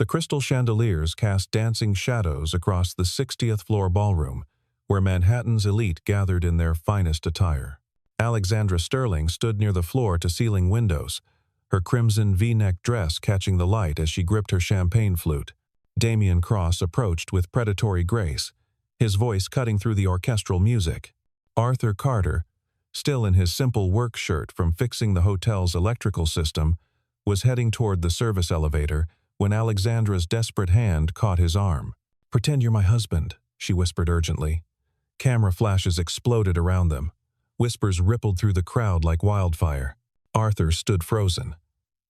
The crystal chandeliers cast dancing shadows across the 60th floor ballroom, where Manhattan's elite gathered in their finest attire. Alexandra Sterling stood near the floor-to-ceiling windows, her crimson V-neck dress catching the light as she gripped her champagne flute. Damian Cross approached with predatory grace, his voice cutting through the orchestral music. Arthur Carter, still in his simple work shirt from fixing the hotel's electrical system, was heading toward the service elevator when Alexandra's desperate hand caught his arm. "Pretend you're my husband," she whispered urgently. Camera flashes exploded around them. Whispers rippled through the crowd like wildfire. Arthur stood frozen,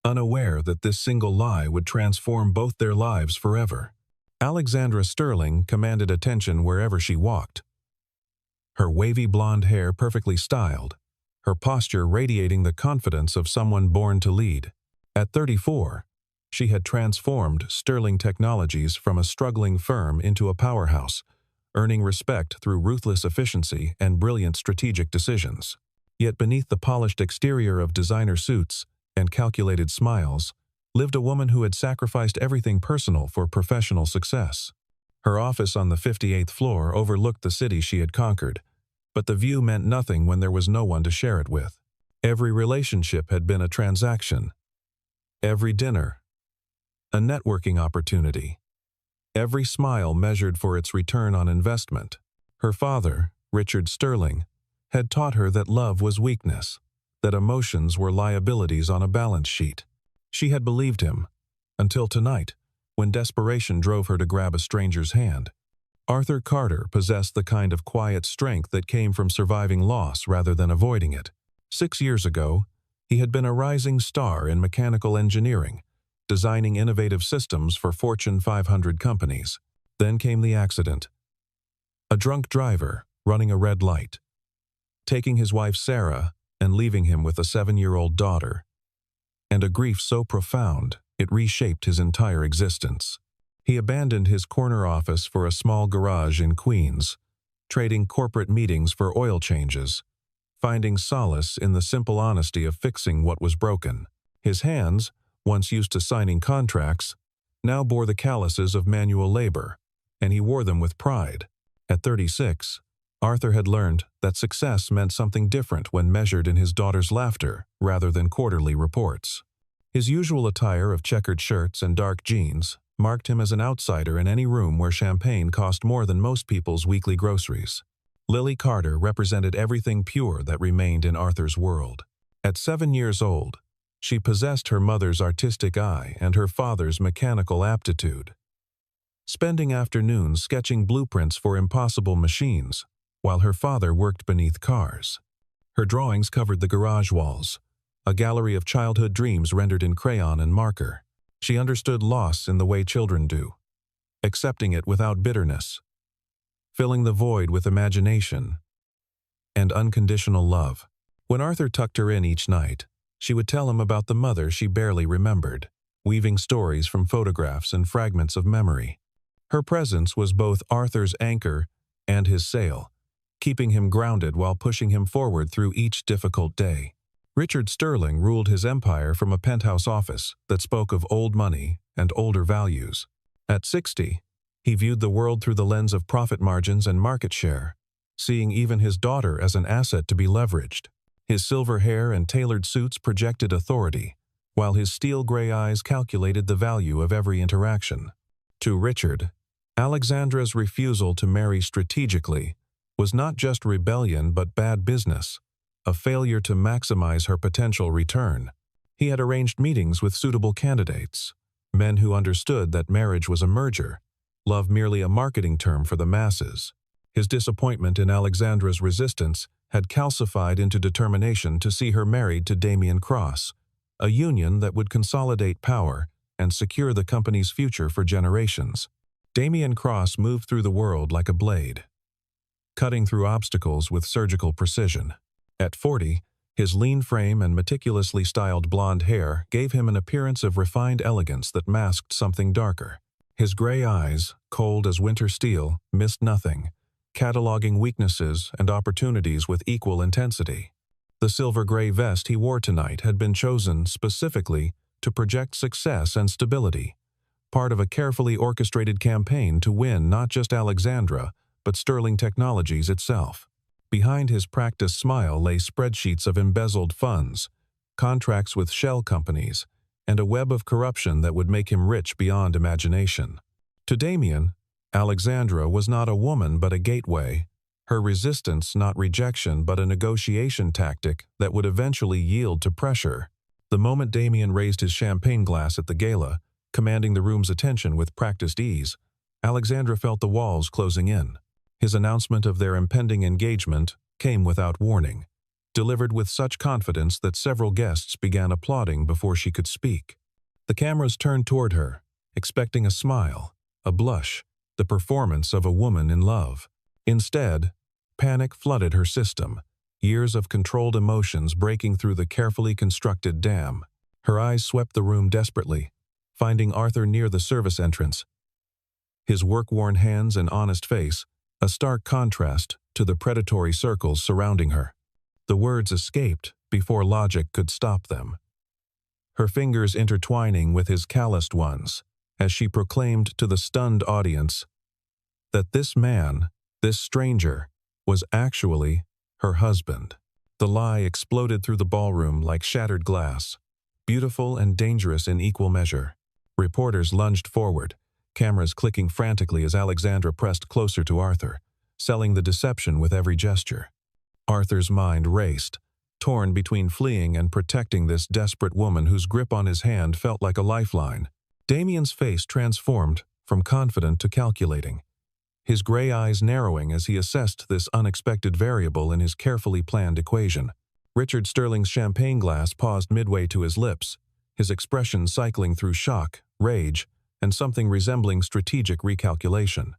unaware that this single lie would transform both their lives forever. Alexandra Sterling commanded attention wherever she walked. Her wavy blonde hair perfectly styled, her posture radiating the confidence of someone born to lead. At 34, she had transformed Sterling Technologies from a struggling firm into a powerhouse, earning respect through ruthless efficiency and brilliant strategic decisions. Yet beneath the polished exterior of designer suits and calculated smiles, lived a woman who had sacrificed everything personal for professional success. Her office on the 58th floor overlooked the city she had conquered, but the view meant nothing when there was no one to share it with. Every relationship had been a transaction. Every dinner, a networking opportunity. Every smile measured for its return on investment. Her father, Richard Sterling, had taught her that love was weakness, that emotions were liabilities on a balance sheet. She had believed him, until tonight, when desperation drove her to grab a stranger's hand. Arthur Carter possessed the kind of quiet strength that came from surviving loss rather than avoiding it. 6 years ago, he had been a rising star in mechanical engineering, designing innovative systems for Fortune 500 companies. Then came the accident. A drunk driver running a red light, taking his wife Sarah and leaving him with a 7-year-old daughter. And a grief so profound, it reshaped his entire existence. He abandoned his corner office for a small garage in Queens, trading corporate meetings for oil changes, finding solace in the simple honesty of fixing what was broken. His hands, once used to signing contracts, now bore the calluses of manual labor, and he wore them with pride. At 36, Arthur had learned that success meant something different when measured in his daughter's laughter rather than quarterly reports. His usual attire of checkered shirts and dark jeans marked him as an outsider in any room where champagne cost more than most people's weekly groceries. Lily Carter represented everything pure that remained in Arthur's world. At 7 years old, she possessed her mother's artistic eye and her father's mechanical aptitude, spending afternoons sketching blueprints for impossible machines, while her father worked beneath cars. Her drawings covered the garage walls, a gallery of childhood dreams rendered in crayon and marker. She understood loss in the way children do, accepting it without bitterness, filling the void with imagination and unconditional love. When Arthur tucked her in each night, she would tell him about the mother she barely remembered, weaving stories from photographs and fragments of memory. Her presence was both Arthur's anchor and his sail, keeping him grounded while pushing him forward through each difficult day. Richard Sterling ruled his empire from a penthouse office that spoke of old money and older values. At 60, he viewed the world through the lens of profit margins and market share, seeing even his daughter as an asset to be leveraged. His silver hair and tailored suits projected authority, while his steel-gray eyes calculated the value of every interaction. To Richard, Alexandra's refusal to marry strategically was not just rebellion but bad business, a failure to maximize her potential return. He had arranged meetings with suitable candidates, men who understood that marriage was a merger, love merely a marketing term for the masses. His disappointment in Alexandra's resistance had calcified into determination to see her married to Damian Cross, a union that would consolidate power and secure the company's future for generations. Damian Cross moved through the world like a blade, cutting through obstacles with surgical precision. At 40, his lean frame and meticulously styled blonde hair gave him an appearance of refined elegance that masked something darker. His gray eyes, cold as winter steel, missed nothing, cataloging weaknesses and opportunities with equal intensity. The silver-gray vest he wore tonight had been chosen specifically to project success and stability, part of a carefully orchestrated campaign to win not just Alexandra, but Sterling Technologies itself. Behind his practiced smile lay spreadsheets of embezzled funds, contracts with shell companies, and a web of corruption that would make him rich beyond imagination. To Damien, Alexandra was not a woman but a gateway, her resistance not rejection but a negotiation tactic that would eventually yield to pressure. The moment Damien raised his champagne glass at the gala, commanding the room's attention with practiced ease, Alexandra felt the walls closing in. His announcement of their impending engagement came without warning, delivered with such confidence that several guests began applauding before she could speak. The cameras turned toward her, expecting a smile, a blush, the performance of a woman in love. Instead, panic flooded her system, years of controlled emotions breaking through the carefully constructed dam. Her eyes swept the room desperately, finding Arthur near the service entrance. His work-worn hands and honest face, a stark contrast to the predatory circles surrounding her. The words escaped before logic could stop them, her fingers intertwining with his calloused ones, as she proclaimed to the stunned audience that this man, this stranger, was actually her husband. The lie exploded through the ballroom like shattered glass, beautiful and dangerous in equal measure. Reporters lunged forward, cameras clicking frantically as Alexandra pressed closer to Arthur, selling the deception with every gesture. Arthur's mind raced, torn between fleeing and protecting this desperate woman whose grip on his hand felt like a lifeline. Damien's face transformed from confident to calculating, his gray eyes narrowing as he assessed this unexpected variable in his carefully planned equation. Richard Sterling's champagne glass paused midway to his lips, his expression cycling through shock, rage, and something resembling strategic recalculation.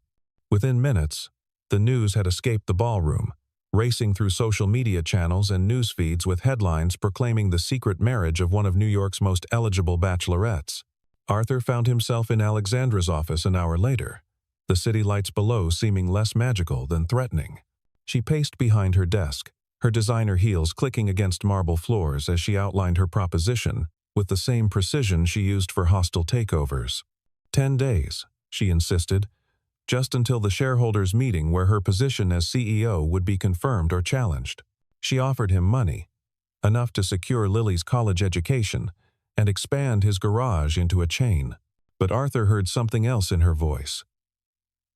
Within minutes, the news had escaped the ballroom, racing through social media channels and news feeds with headlines proclaiming the secret marriage of one of New York's most eligible bachelorettes. Arthur found himself in Alexandra's office an hour later, the city lights below seeming less magical than threatening. She paced behind her desk, her designer heels clicking against marble floors as she outlined her proposition with the same precision she used for hostile takeovers. 10 days, she insisted, just until the shareholders' meeting where her position as CEO would be confirmed or challenged. She offered him money, enough to secure Lily's college education and expand his garage into a chain. But Arthur heard something else in her voice.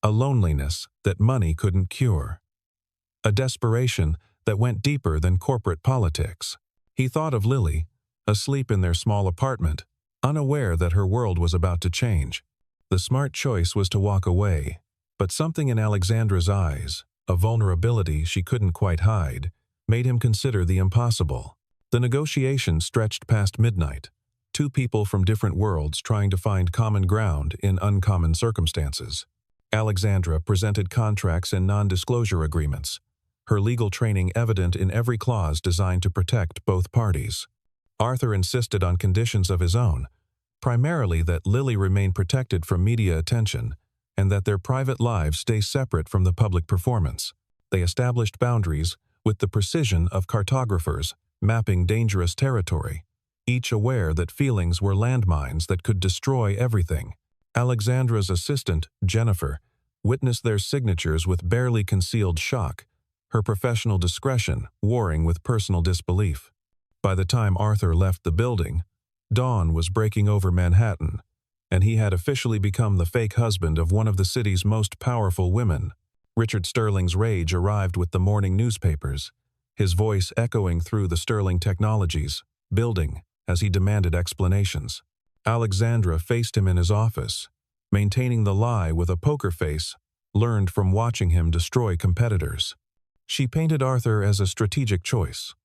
A loneliness that money couldn't cure. A desperation that went deeper than corporate politics. He thought of Lily, asleep in their small apartment, unaware that her world was about to change. The smart choice was to walk away, but something in Alexandra's eyes, a vulnerability she couldn't quite hide, made him consider the impossible. The negotiation stretched past midnight, two people from different worlds trying to find common ground in uncommon circumstances. Alexandra presented contracts and non-disclosure agreements, her legal training evident in every clause designed to protect both parties. Arthur insisted on conditions of his own, primarily that Lily remain protected from media attention and that their private lives stay separate from the public performance. They established boundaries with the precision of cartographers mapping dangerous territory, each aware that feelings were landmines that could destroy everything. Alexandra's assistant, Jennifer, witnessed their signatures with barely concealed shock, her professional discretion warring with personal disbelief. By the time Arthur left the building, dawn was breaking over Manhattan, and he had officially become the fake husband of one of the city's most powerful women. Richard Sterling's rage arrived with the morning newspapers, his voice echoing through the Sterling Technologies building as he demanded explanations. Alexandra faced him in his office, maintaining the lie with a poker face learned from watching him destroy competitors. She painted Arthur as a strategic choice,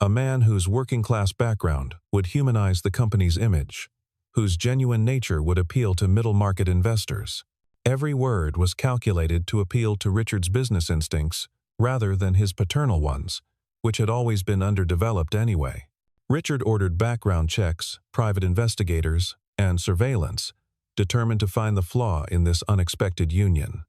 a man whose working-class background would humanize the company's image, whose genuine nature would appeal to middle-market investors. Every word was calculated to appeal to Richard's business instincts rather than his paternal ones, which had always been underdeveloped anyway. Richard ordered background checks, private investigators, and surveillance, determined to find the flaw in this unexpected union.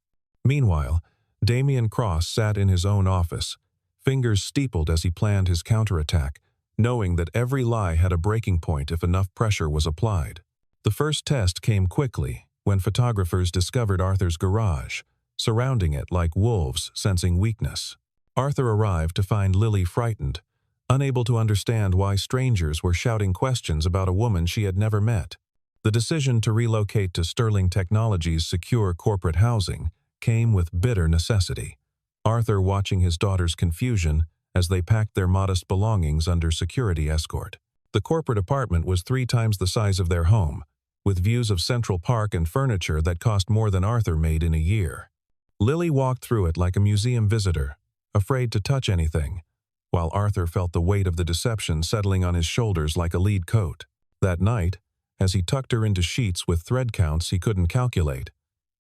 Meanwhile, Damien Cross sat in his own office, fingers steepled as he planned his counterattack, knowing that every lie had a breaking point if enough pressure was applied. The first test came quickly when photographers discovered Arthur's garage, surrounding it like wolves sensing weakness. Arthur arrived to find Lily frightened, unable to understand why strangers were shouting questions about a woman she had never met. The decision to relocate to Sterling Technologies' secure corporate housing came with bitter necessity. Arthur watching his daughter's confusion as they packed their modest belongings under security escort. The corporate apartment was 3 times the size of their home, with views of Central Park and furniture that cost more than Arthur made in a year. Lily walked through it like a museum visitor, afraid to touch anything, while Arthur felt the weight of the deception settling on his shoulders like a lead coat. That night, as he tucked her into sheets with thread counts he couldn't calculate,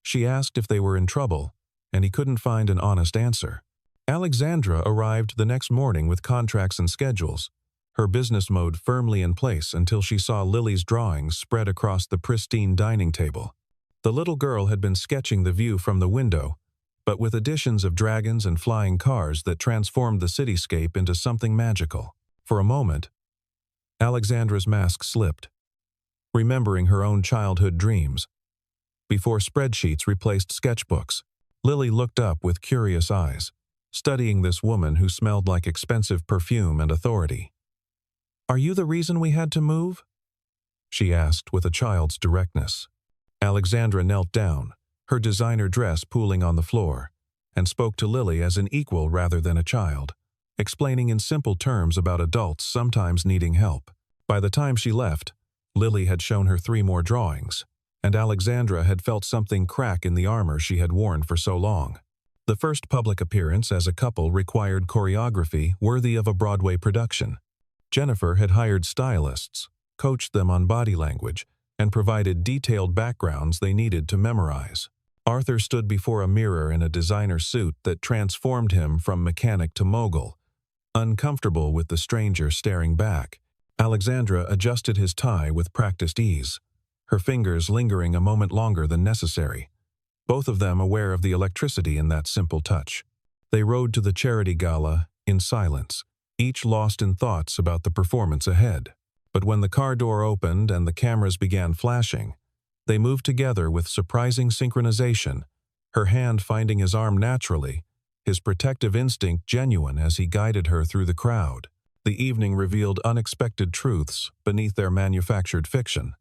she asked if they were in trouble, and he couldn't find an honest answer. Alexandra arrived the next morning with contracts and schedules, her business mode firmly in place until she saw Lily's drawings spread across the pristine dining table. The little girl had been sketching the view from the window, but with additions of dragons and flying cars that transformed the cityscape into something magical. For a moment, Alexandra's mask slipped, remembering her own childhood dreams. Before spreadsheets replaced sketchbooks, Lily looked up with curious eyes, studying this woman who smelled like expensive perfume and authority. "Are you the reason we had to move?" she asked with a child's directness. Alexandra knelt down, her designer dress pooling on the floor, and spoke to Lily as an equal rather than a child, explaining in simple terms about adults sometimes needing help. By the time she left, Lily had shown her 3 more drawings, and Alexandra had felt something crack in the armor she had worn for so long. The first public appearance as a couple required choreography worthy of a Broadway production. Jennifer had hired stylists, coached them on body language, and provided detailed backgrounds they needed to memorize. Arthur stood before a mirror in a designer suit that transformed him from mechanic to mogul. Uncomfortable with the stranger staring back, Alexandra adjusted his tie with practiced ease, her fingers lingering a moment longer than necessary, both of them aware of the electricity in that simple touch. They rode to the charity gala in silence, each lost in thoughts about the performance ahead. But when the car door opened and the cameras began flashing, they moved together with surprising synchronization, her hand finding his arm naturally, his protective instinct genuine as he guided her through the crowd. The evening revealed unexpected truths beneath their manufactured fiction.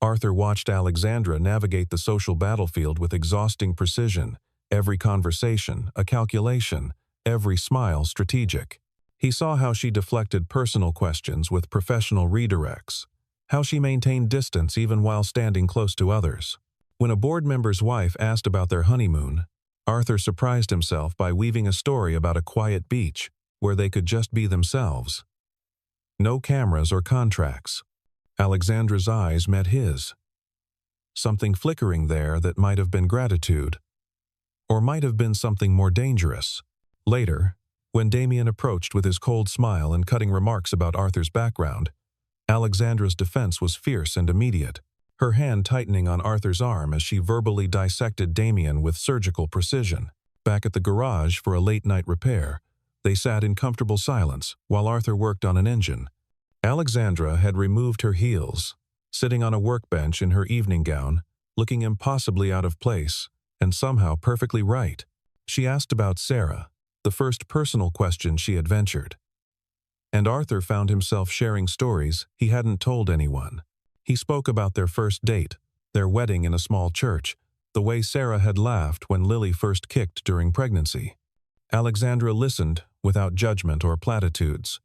Arthur watched Alexandra navigate the social battlefield with exhausting precision, every conversation a calculation, every smile strategic. He saw how she deflected personal questions with professional redirects, how she maintained distance even while standing close to others. When a board member's wife asked about their honeymoon, Arthur surprised himself by weaving a story about a quiet beach where they could just be themselves. No cameras or contracts. Alexandra's eyes met his. Something flickering there that might have been gratitude, or might have been something more dangerous. Later, when Damien approached with his cold smile and cutting remarks about Arthur's background, Alexandra's defense was fierce and immediate, her hand tightening on Arthur's arm as she verbally dissected Damien with surgical precision. Back at the garage for a late-night repair, they sat in comfortable silence while Arthur worked on an engine. Alexandra had removed her heels, sitting on a workbench in her evening gown, looking impossibly out of place, and somehow perfectly right. She asked about Sarah, the first personal question she had ventured. And Arthur found himself sharing stories he hadn't told anyone. He spoke about their first date, their wedding in a small church, the way Sarah had laughed when Lily first kicked during pregnancy. Alexandra listened without judgment or platitudes,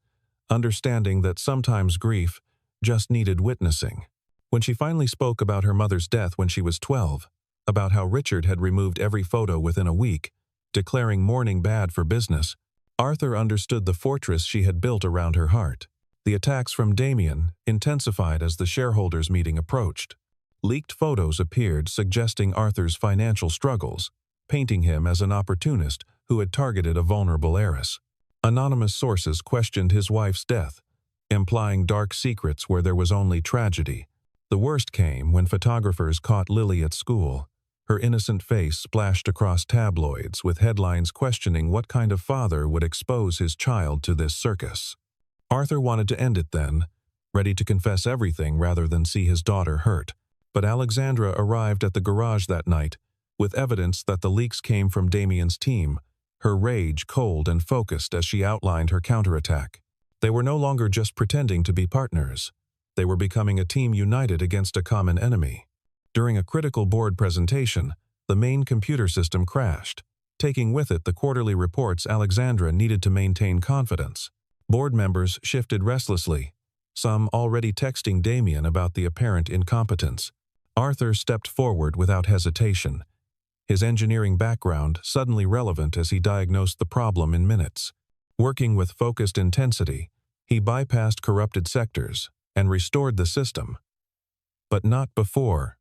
understanding that sometimes grief just needed witnessing. When she finally spoke about her mother's death when she was 12, about how Richard had removed every photo within a week, declaring mourning bad for business, Arthur understood the fortress she had built around her heart. The attacks from Damien intensified as the shareholders' meeting approached. Leaked photos appeared suggesting Arthur's financial struggles, painting him as an opportunist who had targeted a vulnerable heiress. Anonymous sources questioned his wife's death, implying dark secrets where there was only tragedy. The worst came when photographers caught Lily at school, her innocent face splashed across tabloids with headlines questioning what kind of father would expose his child to this circus. Arthur wanted to end it then, ready to confess everything rather than see his daughter hurt. But Alexandra arrived at the garage that night, with evidence that the leaks came from Damien's team, her rage cold and focused as she outlined her counterattack. They were no longer just pretending to be partners. They were becoming a team united against a common enemy. During a critical board presentation, the main computer system crashed, taking with it the quarterly reports Alexandra needed to maintain confidence. Board members shifted restlessly, some already texting Damien about the apparent incompetence. Arthur stepped forward without hesitation, his engineering background suddenly relevant as he diagnosed the problem in minutes. Working with focused intensity, he bypassed corrupted sectors and restored the system. But not before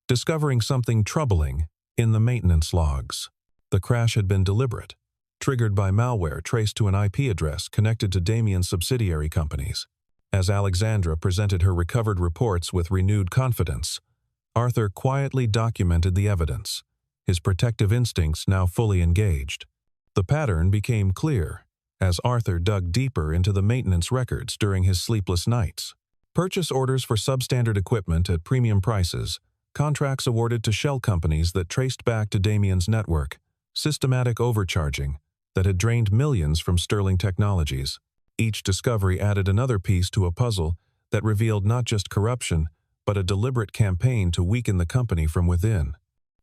discovering something troubling in the maintenance logs. The crash had been deliberate, triggered by malware traced to an IP address connected to Damien's subsidiary companies. As Alexandra presented her recovered reports with renewed confidence, Arthur quietly documented the evidence, his protective instincts now fully engaged. The pattern became clear as Arthur dug deeper into the maintenance records during his sleepless nights. Purchase orders for substandard equipment at premium prices, contracts awarded to shell companies that traced back to Damien's network, systematic overcharging that had drained millions from Sterling Technologies. Each discovery added another piece to a puzzle that revealed not just corruption, but a deliberate campaign to weaken the company from within.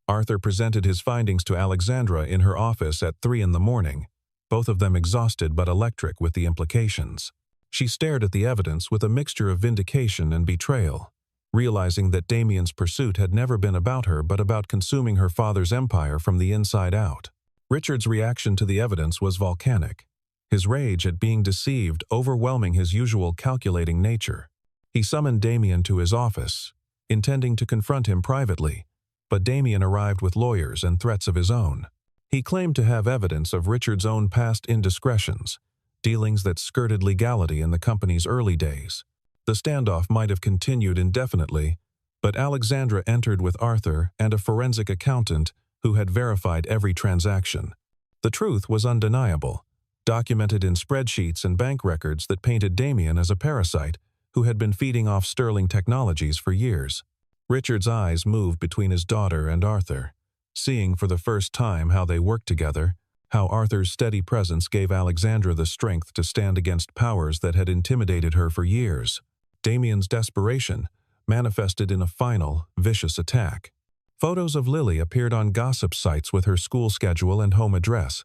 Arthur presented his findings to Alexandra in her office at 3 in the morning, both of them exhausted but electric with the implications. She stared at the evidence with a mixture of vindication and betrayal, realizing that Damien's pursuit had never been about her but about consuming her father's empire from the inside out. Richard's reaction to the evidence was volcanic, his rage at being deceived overwhelming his usual calculating nature. He summoned Damien to his office, intending to confront him privately, but Damien arrived with lawyers and threats of his own. He claimed to have evidence of Richard's own past indiscretions, dealings that skirted legality in the company's early days. The standoff might have continued indefinitely, but Alexandra entered with Arthur and a forensic accountant who had verified every transaction. The truth was undeniable, documented in spreadsheets and bank records that painted Damien as a parasite who had been feeding off Sterling Technologies for years. Richard's eyes moved between his daughter and Arthur, seeing for the first time how they worked together, how Arthur's steady presence gave Alexandra the strength to stand against powers that had intimidated her for years. Damien's desperation manifested in a final, vicious attack. Photos of Lily appeared on gossip sites with her school schedule and home address,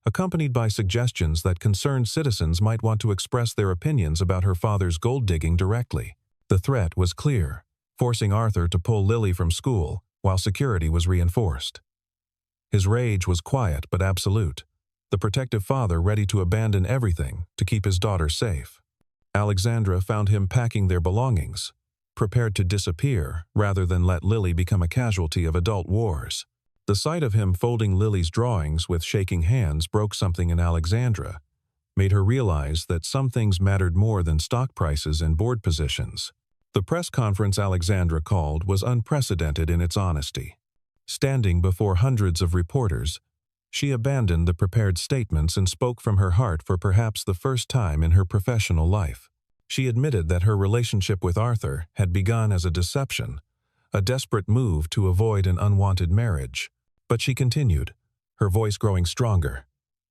accompanied by suggestions that concerned citizens might want to express their opinions about her father's gold digging directly. The threat was clear, forcing Arthur to pull Lily from school while security was reinforced. His rage was quiet but absolute, the protective father ready to abandon everything to keep his daughter safe. Alexandra found him packing their belongings, prepared to disappear rather than let Lily become a casualty of adult wars. The sight of him folding Lily's drawings with shaking hands broke something in Alexandra, made her realize that some things mattered more than stock prices and board positions. The press conference Alexandra called was unprecedented in its honesty. Standing before hundreds of reporters, she abandoned the prepared statements and spoke from her heart for perhaps the first time in her professional life. She admitted that her relationship with Arthur had begun as a deception, a desperate move to avoid an unwanted marriage. But she continued, her voice growing stronger,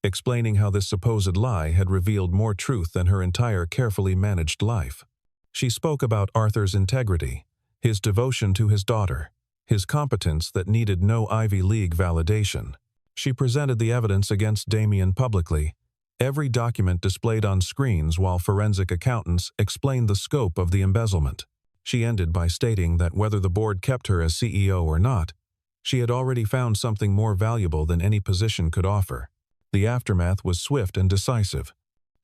explaining how this supposed lie had revealed more truth than her entire carefully managed life. She spoke about Arthur's integrity, his devotion to his daughter, his competence that needed no Ivy League validation. She presented the evidence against Damien publicly, every document displayed on screens while forensic accountants explained the scope of the embezzlement. She ended by stating that whether the board kept her as CEO or not, she had already found something more valuable than any position could offer. The aftermath was swift and decisive.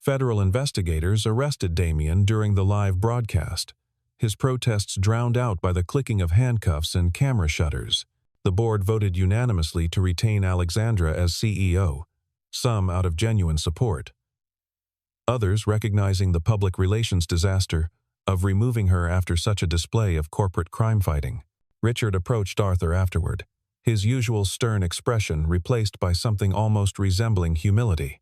Federal investigators arrested Damien during the live broadcast, his protests drowned out by the clicking of handcuffs and camera shutters. The board voted unanimously to retain Alexandra as CEO, some out of genuine support. Others recognizing the public relations disaster of removing her after such a display of corporate crime fighting. Richard approached Arthur afterward, his usual stern expression replaced by something almost resembling humility.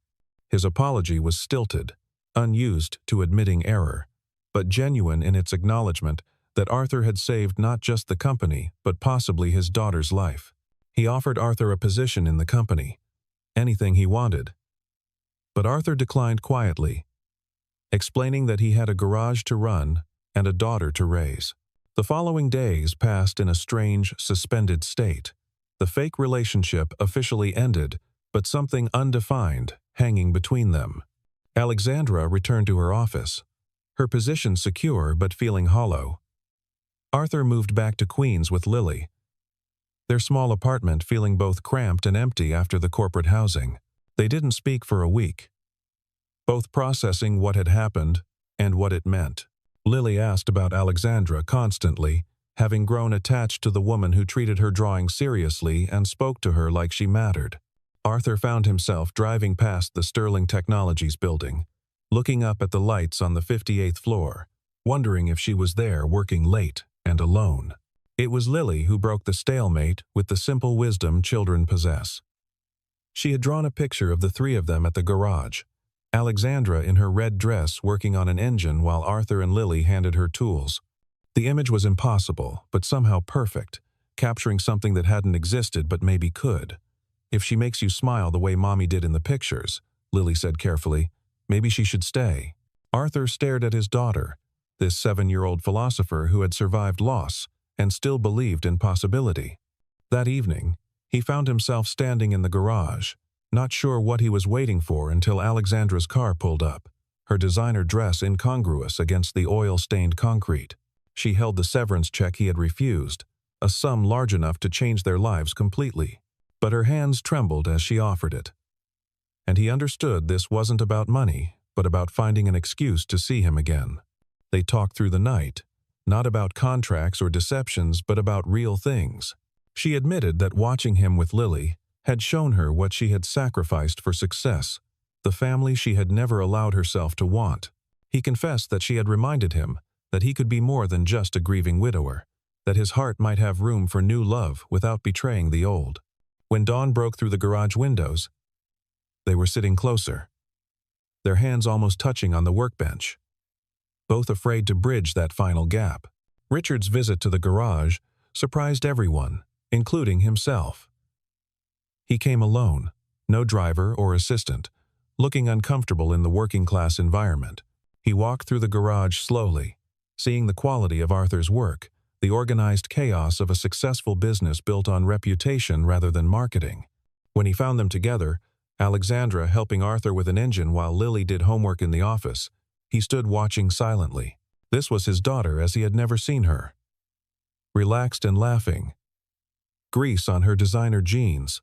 His apology was stilted, unused to admitting error, but genuine in its acknowledgement that Arthur had saved not just the company, but possibly his daughter's life. He offered Arthur a position in the company, anything he wanted. But Arthur declined quietly, explaining that he had a garage to run and a daughter to raise. The following days passed in a strange, suspended state. The fake relationship officially ended, but something undefined hanging between them. Alexandra returned to her office, her position secure but feeling hollow. Arthur moved back to Queens with Lily, their small apartment feeling both cramped and empty after the corporate housing. They didn't speak for a week, both processing what had happened and what it meant. Lily asked about Alexandra constantly, having grown attached to the woman who treated her drawing seriously and spoke to her like she mattered. Arthur found himself driving past the Sterling Technologies building, looking up at the lights on the 58th floor, wondering if she was there working late and alone. It was Lily who broke the stalemate with the simple wisdom children possess. She had drawn a picture of the three of them at the garage, Alexandra in her red dress working on an engine while Arthur and Lily handed her tools. The image was impossible, but somehow perfect, capturing something that hadn't existed but maybe could. "If she makes you smile the way Mommy did in the pictures," Lily said carefully, "maybe she should stay." Arthur stared at his daughter, this 7-year-old philosopher who had survived loss and still believed in possibility. That evening, he found himself standing in the garage, not sure what he was waiting for until Alexandra's car pulled up, her designer dress incongruous against the oil-stained concrete. She held the severance check he had refused, a sum large enough to change their lives completely. But her hands trembled as she offered it. And he understood this wasn't about money, but about finding an excuse to see him again. They talked through the night, not about contracts or deceptions, but about real things. She admitted that watching him with Lily had shown her what she had sacrificed for success, the family she had never allowed herself to want. He confessed that she had reminded him that he could be more than just a grieving widower, that his heart might have room for new love without betraying the old. When dawn broke through the garage windows, they were sitting closer, their hands almost touching on the workbench, both afraid to bridge that final gap. Richard's visit to the garage surprised everyone, including himself. He came alone, no driver or assistant, looking uncomfortable in the working-class environment. He walked through the garage slowly, seeing the quality of Arthur's work, the organized chaos of a successful business built on reputation rather than marketing. When he found them together, Alexandra helping Arthur with an engine while Lily did homework in the office, he stood watching silently. This was his daughter as he had never seen her. Relaxed and laughing, grease on her designer jeans,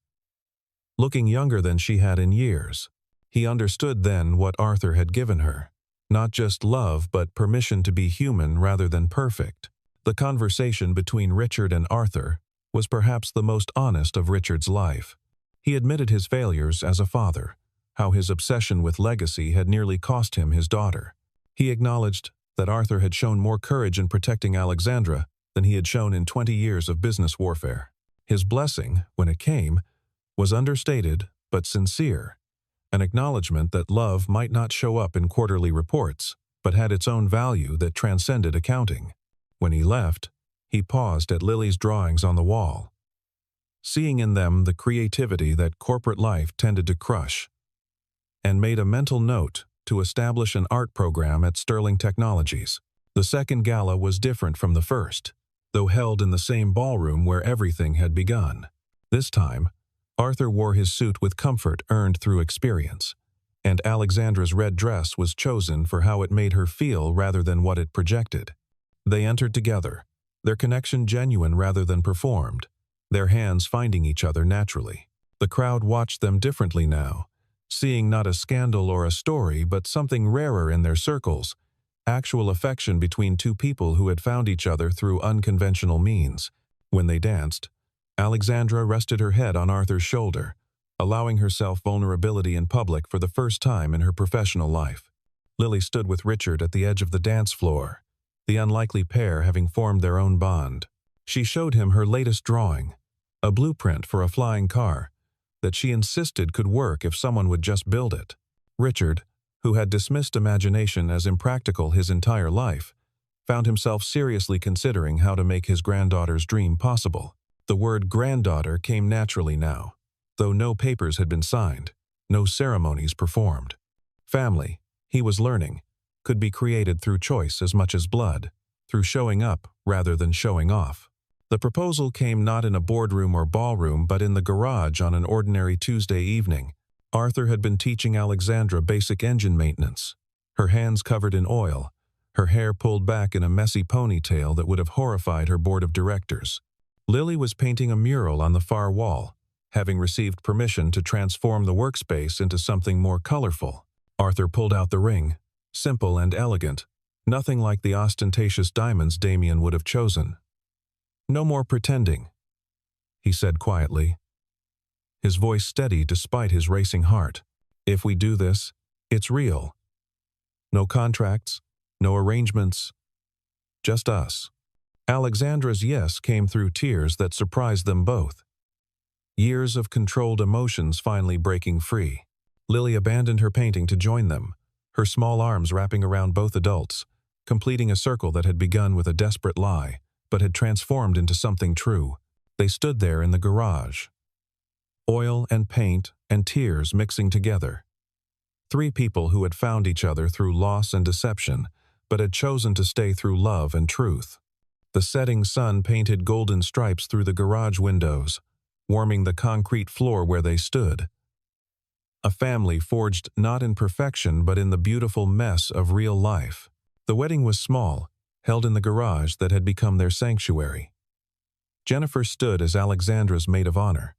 looking younger than she had in years. He understood then what Arthur had given her. Not just love, but permission to be human rather than perfect. The conversation between Richard and Arthur was perhaps the most honest of Richard's life. He admitted his failures as a father, how his obsession with legacy had nearly cost him his daughter. He acknowledged that Arthur had shown more courage in protecting Alexandra than he had shown in 20 years of business warfare. His blessing, when it came, was understated but sincere, an acknowledgement that love might not show up in quarterly reports, but had its own value that transcended accounting. When he left, he paused at Lily's drawings on the wall, seeing in them the creativity that corporate life tended to crush, and made a mental note to establish an art program at Sterling Technologies. The second gala was different from the first, though held in the same ballroom where everything had begun. This time, Arthur wore his suit with comfort earned through experience, and Alexandra's red dress was chosen for how it made her feel rather than what it projected. They entered together, their connection genuine rather than performed, their hands finding each other naturally. The crowd watched them differently now, seeing not a scandal or a story, but something rarer in their circles, actual affection between two people who had found each other through unconventional means. When they danced, Alexandra rested her head on Arthur's shoulder, allowing herself vulnerability in public for the first time in her professional life. Lily stood with Richard at the edge of the dance floor, the unlikely pair having formed their own bond. She showed him her latest drawing, a blueprint for a flying car that she insisted could work if someone would just build it. Richard, who had dismissed imagination as impractical his entire life, found himself seriously considering how to make his granddaughter's dream possible. The word granddaughter came naturally now, though no papers had been signed, no ceremonies performed. Family, he was learning, could be created through choice as much as blood, through showing up rather than showing off. The proposal came not in a boardroom or ballroom but in the garage on an ordinary Tuesday evening. Arthur had been teaching Alexandra basic engine maintenance, her hands covered in oil, her hair pulled back in a messy ponytail that would have horrified her board of directors. Lily was painting a mural on the far wall, having received permission to transform the workspace into something more colorful. Arthur pulled out the ring, simple and elegant, nothing like the ostentatious diamonds Damien would have chosen. "No more pretending," he said quietly, his voice steady despite his racing heart. "If we do this, it's real. No contracts, no arrangements, just us." Alexandra's yes came through tears that surprised them both. Years of controlled emotions finally breaking free. Lily abandoned her painting to join them, her small arms wrapping around both adults, completing a circle that had begun with a desperate lie, but had transformed into something true. They stood there in the garage, oil and paint and tears mixing together. Three people who had found each other through loss and deception, but had chosen to stay through love and truth. The setting sun painted golden stripes through the garage windows, warming the concrete floor where they stood. A family forged not in perfection but in the beautiful mess of real life. The wedding was small, held in the garage that had become their sanctuary. Jennifer stood as Alexandra's maid of honor,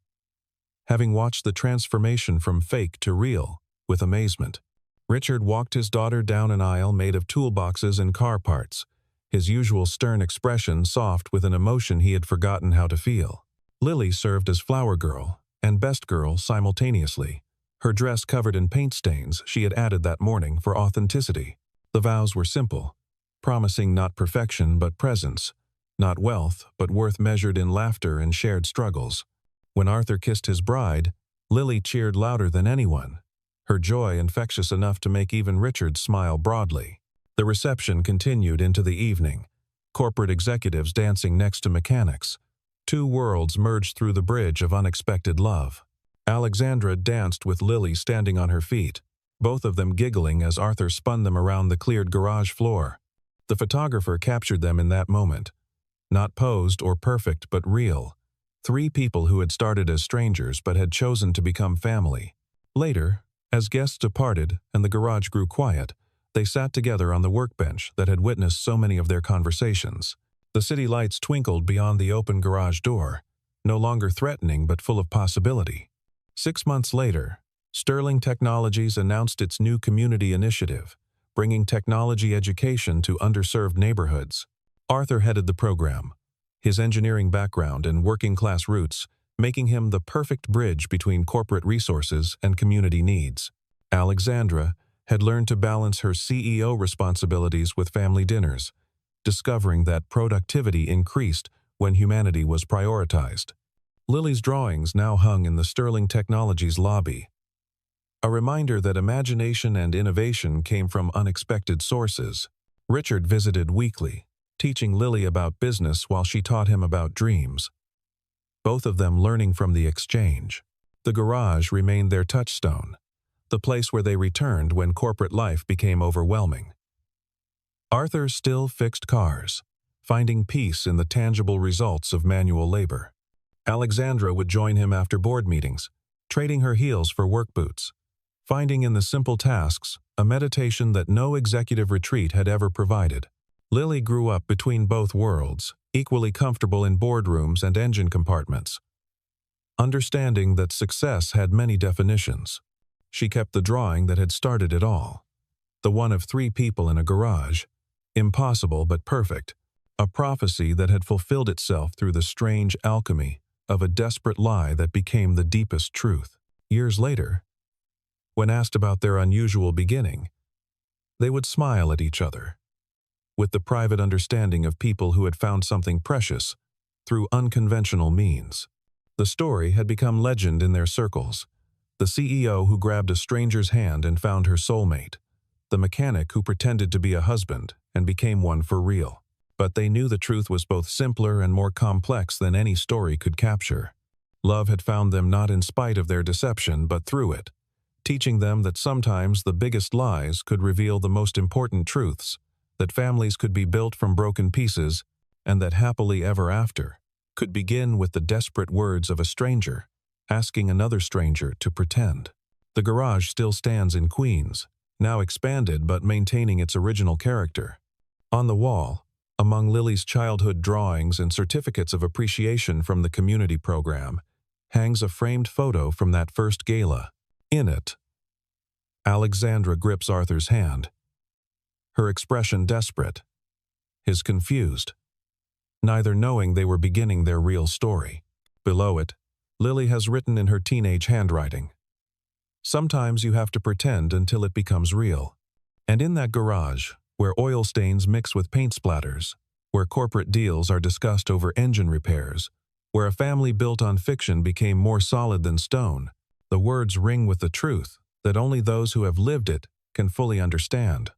having watched the transformation from fake to real with amazement. Richard walked his daughter down an aisle made of toolboxes and car parts, his usual stern expression soft with an emotion he had forgotten how to feel. Lily served as flower girl and best girl simultaneously, her dress covered in paint stains she had added that morning for authenticity. The vows were simple, promising not perfection but presence, not wealth but worth measured in laughter and shared struggles. When Arthur kissed his bride, Lily cheered louder than anyone, her joy infectious enough to make even Richard smile broadly. The reception continued into the evening, corporate executives dancing next to mechanics. Two worlds merged through the bridge of unexpected love. Alexandra danced with Lily standing on her feet, both of them giggling as Arthur spun them around the cleared garage floor. The photographer captured them in that moment. Not posed or perfect, but real. Three people who had started as strangers but had chosen to become family. Later, as guests departed and the garage grew quiet, they sat together on the workbench that had witnessed so many of their conversations. The city lights twinkled beyond the open garage door, no longer threatening but full of possibility. 6 months later, Sterling Technologies announced its new community initiative, bringing technology education to underserved neighborhoods. Arthur headed the program, his engineering background and working-class roots making him the perfect bridge between corporate resources and community needs. Alexandra had learned to balance her CEO responsibilities with family dinners, discovering that productivity increased when humanity was prioritized. Lily's drawings now hung in the Sterling Technologies lobby, a reminder that imagination and innovation came from unexpected sources. Richard visited weekly, teaching Lily about business while she taught him about dreams, both of them learning from the exchange. The garage remained their touchstone, the place where they returned when corporate life became overwhelming. Arthur still fixed cars, finding peace in the tangible results of manual labor. Alexandra would join him after board meetings, trading her heels for work boots, finding in the simple tasks a meditation that no executive retreat had ever provided. Lily grew up between both worlds, equally comfortable in boardrooms and engine compartments, understanding that success had many definitions. She kept the drawing that had started it all, the one of three people in a garage, impossible but perfect, a prophecy that had fulfilled itself through the strange alchemy of a desperate lie that became the deepest truth. Years later, when asked about their unusual beginning, they would smile at each other, with the private understanding of people who had found something precious through unconventional means. The story had become legend in their circles. The CEO who grabbed a stranger's hand and found her soulmate, the mechanic who pretended to be a husband and became one for real. But they knew the truth was both simpler and more complex than any story could capture. Love had found them not in spite of their deception, but through it, teaching them that sometimes the biggest lies could reveal the most important truths, that families could be built from broken pieces, and that happily ever after could begin with the desperate words of a stranger, asking another stranger to pretend. The garage still stands in Queens, now expanded but maintaining its original character. On the wall, among Lily's childhood drawings and certificates of appreciation from the community program, hangs a framed photo from that first gala. In it, Alexandra grips Arthur's hand, her expression desperate, his confused, neither knowing they were beginning their real story. Below it, Lily has written in her teenage handwriting, "Sometimes you have to pretend until it becomes real." And in that garage, where oil stains mix with paint splatters, where corporate deals are discussed over engine repairs, where a family built on fiction became more solid than stone, the words ring with the truth that only those who have lived it can fully understand.